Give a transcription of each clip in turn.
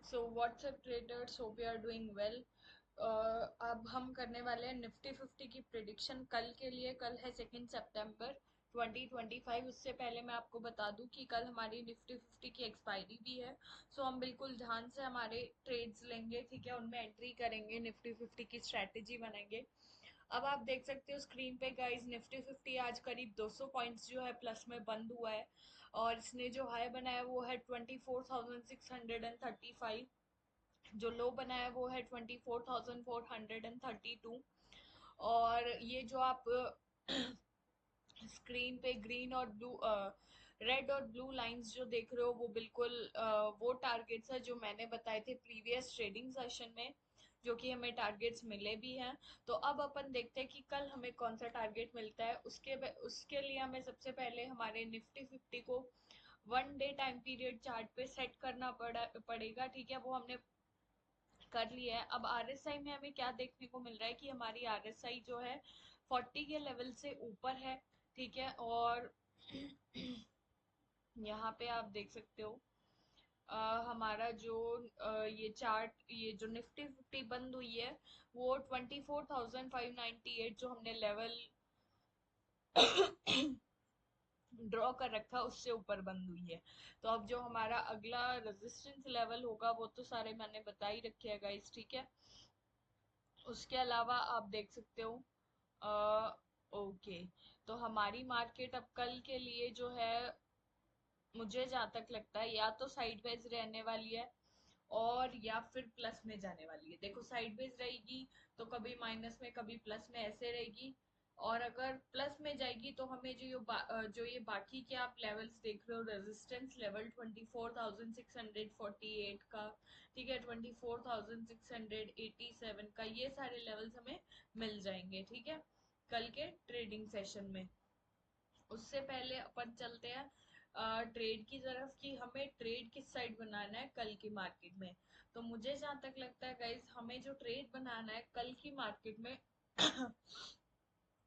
So what's up traders, hope you are doing well. अब हम करने वाले हैं निफ्टी 50 की प्रिडिक्शन कल के लिए। कल है 2 सितंबर 2025। उससे पहले मैं आपको बता दूं कि कल हमारी निफ्टी 50 की एक्सपायरी भी है। सो हम बिल्कुल ध्यान से हमारे ट्रेड्स लेंगे, ठीक है, उनमें एंट्री करेंगे, निफ्टी 50 की स्ट्रैटेजी बनाएंगे। अब आप देख सकते हो स्क्रीन पे गाइस, निफ्टी 50 आज करीब 200 पॉइंट्स जो है प्लस में बंद हुआ है। और इसने जो हाई बनाया वो है 24,635। जो लो बनाया वो है 24,432। और ये जो आप स्क्रीन पे ग्रीन और ब्लू, रेड और ब्लू लाइंस जो देख रहे हो वो बिल्कुल वो टारगेट्स है जो मैंने बताए थे प्रीवियस ट्रेडिंग सेशन में, जो कि हमें टारगेट्स मिले भी हैं। तो अब अपन देखते हैं कि कल हमें कौन सा टारगेट मिलता है। उसके लिए हमें सबसे पहले हमारे निफ्टी 50 को 1 डे टाइम पीरियड चार्ट पे सेट करना पड़ेगा, ठीक है, वो हमने कर लिया है। अब आरएसआई में हमें क्या देखने को मिल रहा है कि हमारी आरएसआई जो है 40 के लेवल से ऊपर है, ठीक है। और यहाँ पे आप देख सकते हो हमारा जो ये चार्ट, ये जो निफ्टी 50 बंद हुई है वो 24,598 जो हमने लेवल ड्रॉ कर रखा उससे ऊपर बंद हुई है। तो अब जो हमारा अगला रेजिस्टेंस लेवल होगा वो तो सारे मैंने बता ही रखे हैं गाइस, ठीक है। उसके अलावा आप देख सकते हो ओके, तो हमारी मार्केट अब कल के लिए जो है, मुझे जहां तक लगता है या तो साइडवेज रहने वाली है और या फिर प्लस में जाने वाली है। देखो साइडवेज रहेगी तो कभी माइनस में कभी प्लस में ऐसे रहेगी। और अगर प्लस में जाएगी तो हमें जो ये बाकी के आप लेवल्स देख रहे हो, रेजिस्टेंस लेवल 24,648 का, ठीक है, 24,687 का, ये सारे लेवल्स हमें मिल जाएंगे, ठीक है, कल के ट्रेडिंग सेशन में। उससे पहले अपन चलते हैं ट्रेड की तरफ कि हमें ट्रेड किस साइड बनाना है कल की मार्केट में। तो मुझे जहां तक लगता है गाइस, हमें जो ट्रेड बनाना है कल की मार्केट में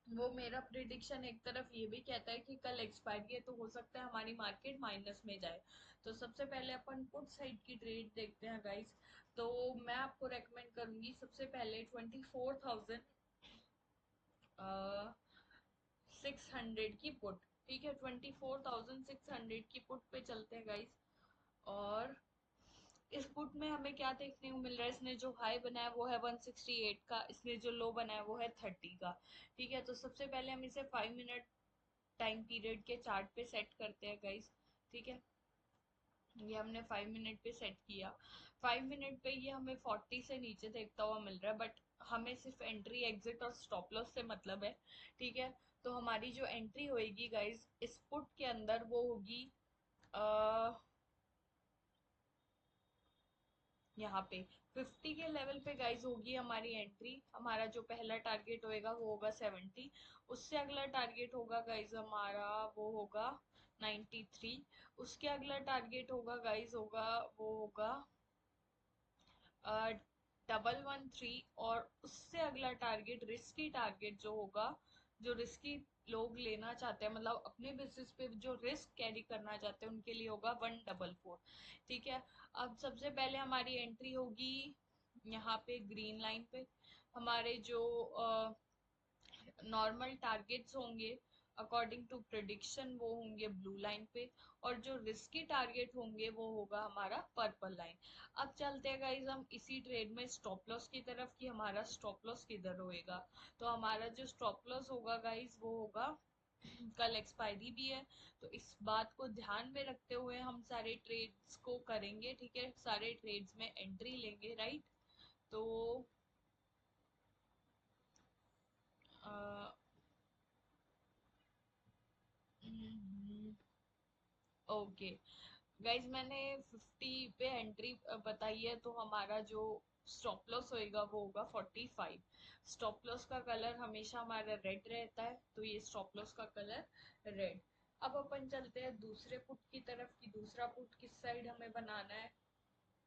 वो मेरा प्रिडिक्शन एक तरफ ये भी कहता है कि कल एक्सपायरी है तो हो सकता है हमारी मार्केट माइनस में जाए। तो सबसे पहले अपन पुट साइड की ट्रेड देखते हैं गाइस। तो मैं आपको रेकमेंड करूंगी सबसे पहले 24,600 की पुट, ठीक है, 24,600 की पुट पे चलते हैं गाइस। और इस पुट में हमें क्या देखने को मिल रहा है, इसने जो हाई बनाया वो है 168 का, इसने जो लो बनाया वो है 30 का, ठीक है। तो सबसे पहले हम इसे 5 मिनट टाइम पीरियड के चार्ट पे सेट करते हैं गाइस, ठीक है। ये हमने 5 मिनट पे सेट किया। 5 मिनट पे ये हमें 40 से नीचे देखता हुआ मिल रहा है, बट हमें सिर्फ एंट्री एग्जिट और स्टॉप लॉस से मतलब है, ठीक है। तो हमारी जो एंट्री होएगी गाइस इस पुट के अंदर वो होगी यहाँ पे 50 के लेवल पे गाइस होगी हमारी एंट्री। हमारा जो पहला टारगेट होएगा वो होगा 70। उससे अगला टारगेट होगा गाइस हमारा, वो होगा 93। उसके अगला टारगेट होगा गाइस, होगा वो होगा 113। और उससे अगला टारगेट, रिस्की टारगेट जो होगा, जो रिस्की लोग लेना चाहते हैं, मतलब अपने बिजनेस पे जो रिस्क कैरी करना चाहते हैं उनके लिए होगा 144, ठीक है। अब सबसे पहले हमारी एंट्री होगी यहाँ पे ग्रीन लाइन पे। हमारे जो नॉर्मल टारगेट्स होंगे अकॉर्डिंग टू प्रिडिक्शन वो होंगे ब्लू लाइन पे। और जो रिस्की टारगेट होंगे वो होगा हमारा पर्पल लाइन। अब चलते हैं गाइज हम इसी ट्रेड में स्टॉप लॉस की तरफ कि हमारा स्टॉप लॉस किधर होएगा। तो हमारा जो स्टॉप लॉस होगा गाइज वो होगा, कल एक्सपायरी भी है तो इस बात को ध्यान में रखते हुए हम सारे ट्रेड्स को करेंगे, ठीक है, सारे ट्रेड्स में एंट्री लेंगे, राइट। तो ओके गाइज, मैंने 50 पे एंट्री बताई है तो हमारा जो स्टॉप लॉस होएगा वो होगा 45। स्टॉप लॉस का कलर हमेशा हमारा रेड रहता है तो ये स्टॉप लॉस का कलर रेड। अब अपन चलते हैं दूसरे पुट की तरफ कि दूसरा पुट किस साइड हमें बनाना है।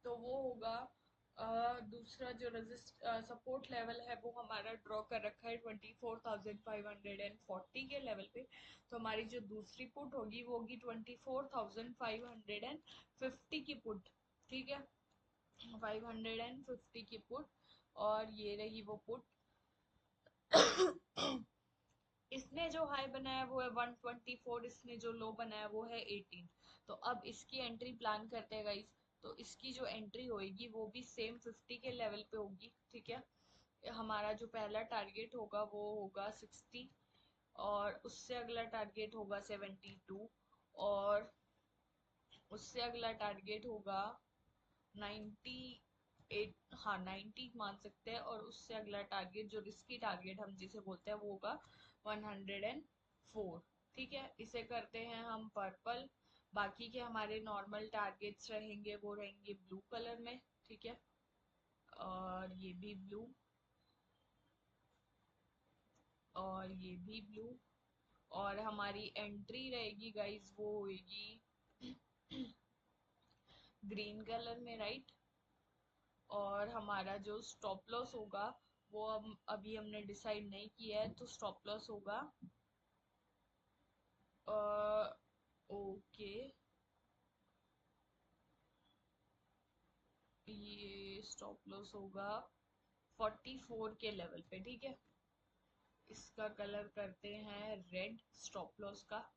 तो वो होगा दूसरा जो रजिस्ट सपोर्ट लेवल है वो हमारा ड्रॉ कर रखा है 24,540 के लेवल पे। तो हमारी जो दूसरी पुट होगी वो होगी 24,550 की पुट, ठीक है। 550 की पुट, और ये रही वो पुट। इसने जो हाई बनाया वो है 124, इसने जो लो बनाया वो है 18। तो अब इसकी एंट्री प्लान करते हैं गाइस। तो इसकी जो एंट्री होगी वो भी सेम 50 के लेवल पे होगी, ठीक है। हमारा जो पहला टारगेट होगा वो होगा 60, और उससे अगला टारगेट होगा 72, और उससे अगला टारगेट होगा 98। हाँ 90 मान सकते हैं, और उससे अगला टारगेट जो रिस्की टारगेट हम जिसे बोलते हैं वो होगा 104। ठीक है, इसे करते हैं हम पर्पल। बाकी के हमारे नॉर्मल टारगेट्स रहेंगे वो रहेंगे ब्लू कलर में, ठीक है। और ये भी ब्लू, और ये भी ब्लू। और हमारी एंट्री रहेगी गाइस वो होगी ग्रीन कलर में, राइट। और हमारा जो स्टॉप लॉस होगा वो अभी हमने डिसाइड नहीं किया है, तो स्टॉप लॉस होगा ओके, ये स्टॉप लॉस होगा 44 के लेवल पे, ठीक है। इसका कलर करते हैं रेड स्टॉप लॉस का।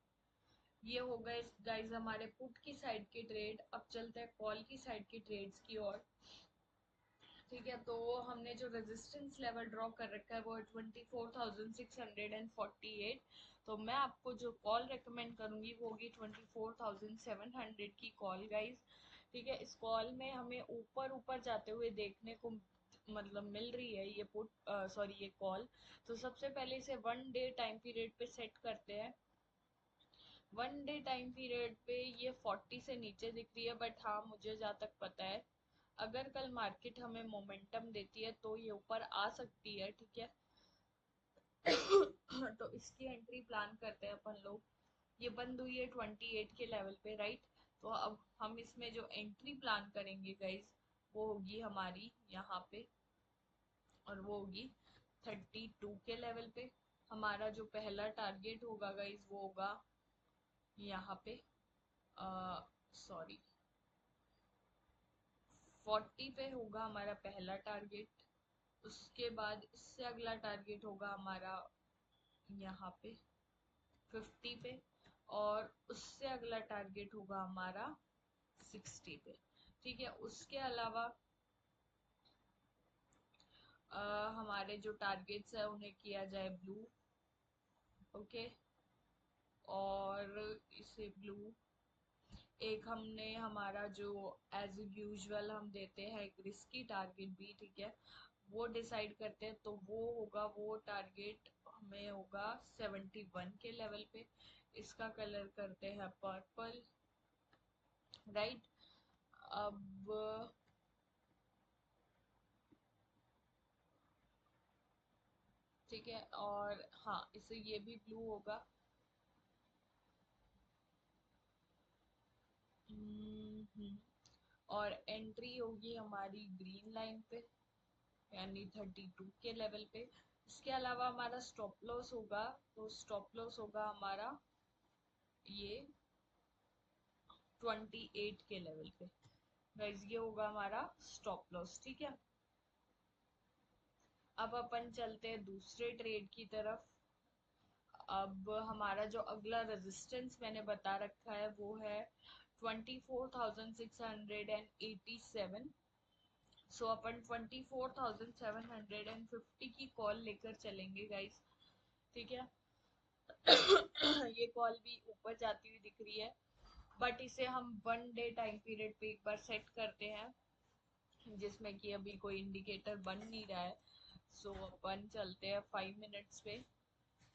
ये हो गए गाइस हमारे पुट की साइड के ट्रेड। अब चलते हैं कॉल की साइड की ट्रेड्स की ओर, ठीक है। तो हमने जो रेजिस्टेंस लेवल ड्रॉ कर रखा है वो है 24,648। तो मैं आपको जो कॉल रेकमेंड करूंगी वो होगी 24,700 की कॉल गाइस, ठीक है। इस कॉल में हमें ऊपर ऊपर जाते हुए देखने को मतलब मिल रही है ये पुट, सॉरी ये कॉल। तो सबसे पहले इसे 1 डे टाइम पीरियड पे सेट करते हैं। 1 डे टाइम पीरियड पे ये 40 से नीचे दिख रही है, बट हाँ मुझे जहाँ तक पता है अगर कल मार्केट हमें मोमेंटम देती है तो ये ऊपर आ सकती है, ठीक है। तो इसकी एंट्री प्लान करते हैं अपन लोग। ये बंद हुई है 28 के लेवल पे, राइट। तो अब हम इसमें जो एंट्री प्लान करेंगे गाइज वो होगी हमारी यहाँ पे, और वो होगी 32 के लेवल पे। हमारा जो पहला टारगेट होगा गाइज वो होगा यहाँ पे, सॉरी 40 पे होगा हमारा पहला टारगेट। उसके बाद इससे अगला टारगेट होगा हमारा यहाँ पे 50 पे, और उससे अगला टारगेट होगा हमारा 60 पे, ठीक है। उसके अलावा हमारे जो टारगेट्स है उन्हें किया जाए ब्लू, ओके। और इसे ब्लू, एक हमने हमारा जो एज यूजुअल हम देते हैं एक रिस्की टारगेट भी, ठीक है, वो डिसाइड करते हैं। तो वो होगा, वो टारगेट हमें होगा 71 के लेवल पे। इसका कलर करते हैं पर्पल, राइट। अब ठीक है, और हाँ इसे ये भी ब्लू होगा। हम्म, और एंट्री होगी हमारी ग्रीन लाइन पे, यानी 32 के लेवल पे। इसके अलावा हमारा स्टॉप लॉस होगा, तो स्टॉप लॉस होगा हमारा ये 28 के लेवल पे। गाइस ये होगा हमारा स्टॉप लॉस, ठीक है। अब अपन चलते हैं दूसरे ट्रेड की तरफ। अब हमारा जो अगला रेजिस्टेंस मैंने बता रखा है वो है 24,687। सो अपन 24,750 की कॉल लेकर चलेंगे गाइस, ठीक है। ये कॉल भी ऊपर जाती हुई दिख रही है, बट इसे हम 1 डे टाइम पीरियड पे एक बार सेट करते हैं, जिसमें कि अभी कोई इंडिकेटर बन नहीं रहा है। सो अपन चलते हैं 5 मिनट्स पे,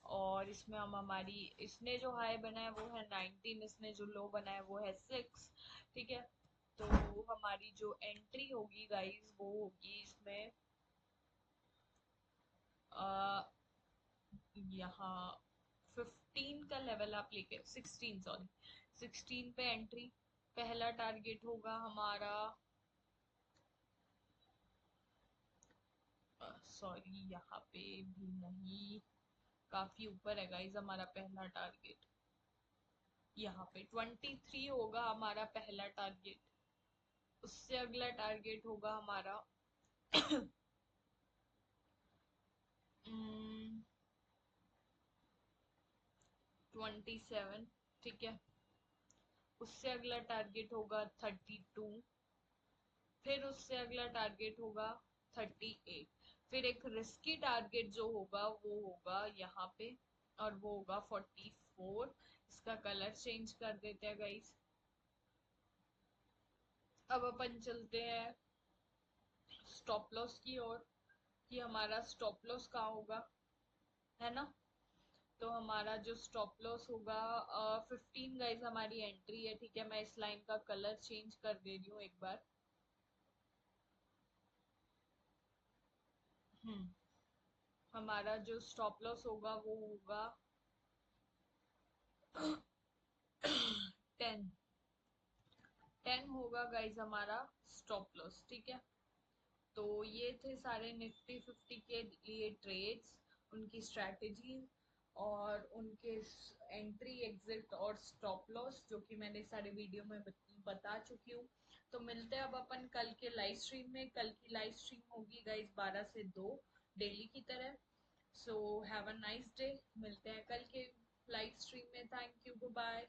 और इसमें हम हमारी, इसने जो हाई बनाया वो है 19, इसने जो लो बनाया वो है 6, ठीक है। तो हमारी जो एंट्री होगी गाइस वो होगी इसमें यहाँ 15 का लेवल आप लेके, 16 सॉरी 16 पे एंट्री। पहला टारगेट होगा हमारा, सॉरी यहाँ पे भी नहीं, काफी ऊपर है गाइस हमारा पहला टारगेट। यहाँ पे 23 होगा हमारा पहला टारगेट, उससे अगला टारगेट होगा हमारा 27, ठीक है। उससे अगला टारगेट होगा 32, फिर उससे अगला टारगेट होगा 38, फिर एक रिस्की टारगेट जो होगा वो होगा यहाँ पे, और वो होगा 44। इसका कलर चेंज कर देते हैं गाइस। अब अपन चलते हैं स्टॉप लॉस की ओर, कि हमारा स्टॉप लॉस कहाँ होगा, है ना। तो हमारा जो स्टॉप लॉस होगा 15 गाइस हमारी एंट्री है, ठीक है। मैं इस लाइन का कलर चेंज कर दे रही हूँ एक बार। हम्म हमारा जो स्टॉप लॉस होगा वो होगा 10। 10 होगा गाइज हमारा स्टॉप लॉस, ठीक है। तो ये थे सारे निफ्टी 50 के लिए ट्रेड्स, उनकी स्ट्रैटेजी और उनके एंट्री एग्जिट और स्टॉप लॉस, जो कि मैंने सारे वीडियो में बता चुकी हूँ। तो मिलते हैं अब अपन कल के लाइव स्ट्रीम में। कल की लाइव स्ट्रीम होगी गाइज 12 से 2 डेली की तरह। So have a nice day. मिलते हैं कल के लाइव स्ट्रीम में। Thank you, bye.